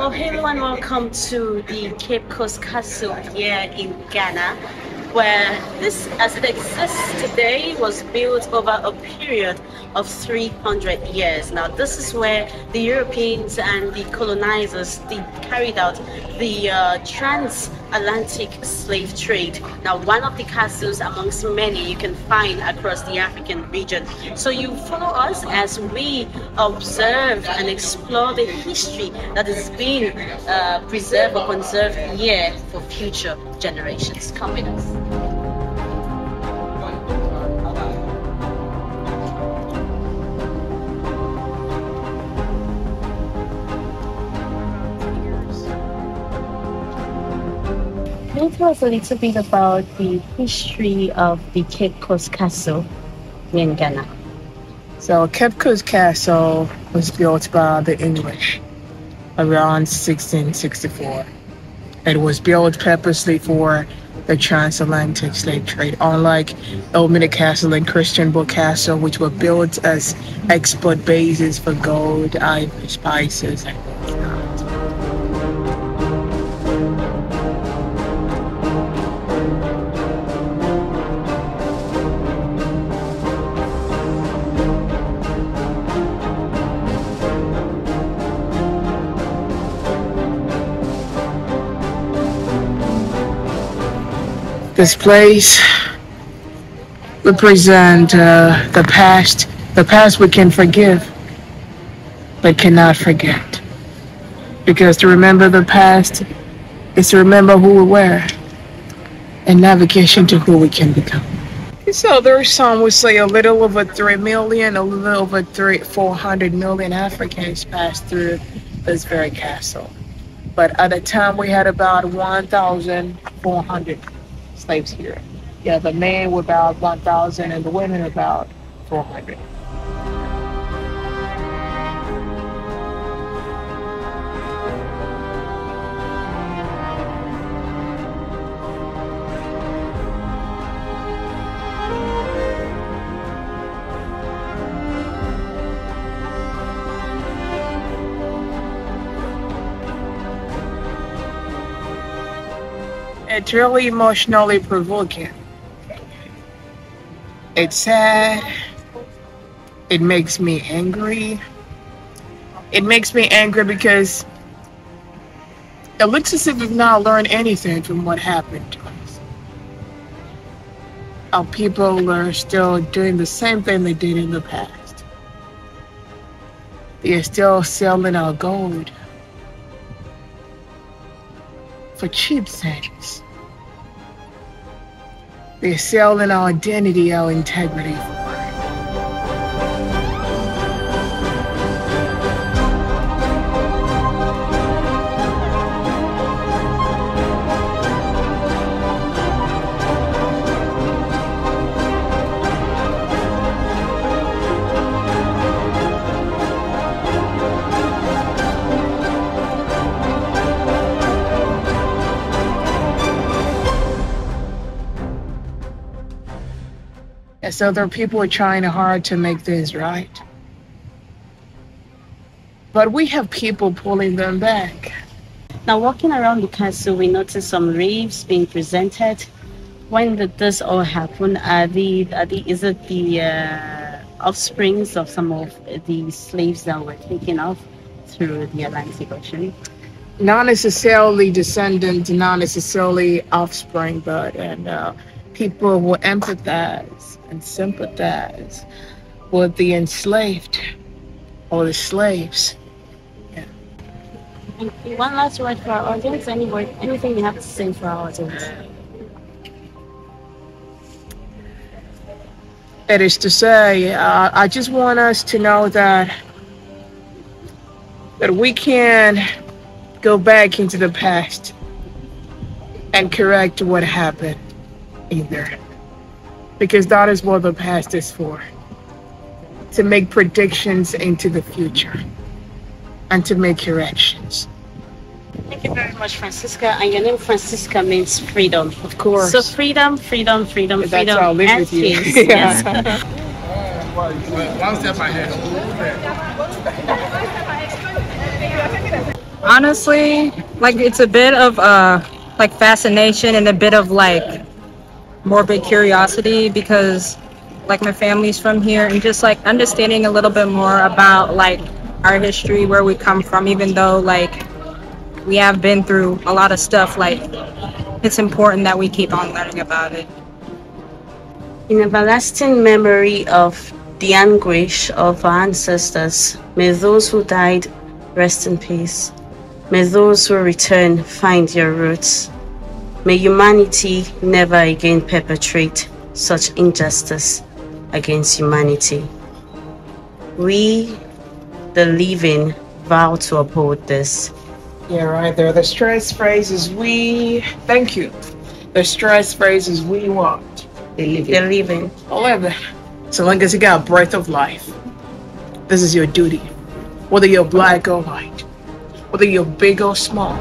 Oh, hey everyone, welcome to the Cape Coast Castle here in Ghana, where this, as it exists today, was built over a period of 300 years. Now, this is where the Europeans and the colonizers carried out the transatlantic slave trade. Now, one of the castles amongst many you can find across the African region. So you follow us as we observe and explore the history that is being preserved or conserved here for future generations. Come with us. Can you tell us a little bit about the history of the Cape Coast Castle here in Ghana? So Cape Coast Castle was built by the English around 1664. It was built purposely for the transatlantic slave trade, unlike Elmina Castle and Christianburg Castle, which were built as export bases for gold, ivory, spices, and whatnot. This place represents the past. The past we can forgive, but cannot forget. Because to remember the past is to remember who we were and navigation to who we can become. So there's some would say a little over 3 million, a little over 400 million Africans passed through this very castle. But at the time we had about 1,400 slaves here. Yeah, the men were about 1,000 and the women about 400. It's really emotionally provoking. It's sad. It makes me angry. It makes me angry because it looks as if we've not learned anything from what happened to us. Our people are still doing the same thing they did in the past. They are still selling our gold for cheap things. They're selling our identity, our integrity. And so there are people trying hard to make things right. But we have people pulling them back. Now, walking around the castle, we noticed some raves being presented. When did this all happen? Is it the offsprings of some of the slaves that were taken off through the Atlantic Ocean? Not necessarily descendants, not necessarily offspring, but people who empathize and sympathize with the enslaved or the slaves. Yeah. One last word for our audience. Anything you have to say for our audience? It is to say, I just want us to know that we can go back into the past and correct what happened either. Because that is what the past is for. To make predictions into the future and to make corrections. Thank you very much, Francisca. And your name, Francisca, means freedom. Of course. So freedom, freedom, freedom, That's freedom. I'll live with you. Yes. One step ahead. Honestly, like it's a bit of like fascination and a bit of like morbid curiosity because like my family's from here and just like understanding a little bit more about like our history, where we come from, even though like we have been through a lot of stuff, like it's important that we keep on learning about it. In everlasting memory of the anguish of our ancestors, may those who died rest in peace. May those who return find your roots. May humanity never again perpetrate such injustice against humanity. We, the living, vow to uphold this. Yeah, right there. The stress phrase is we. Thank you. The stress phrase is we want. The living. However, so long as you got a breath of life, this is your duty. Whether you're black or white, whether you're big or small.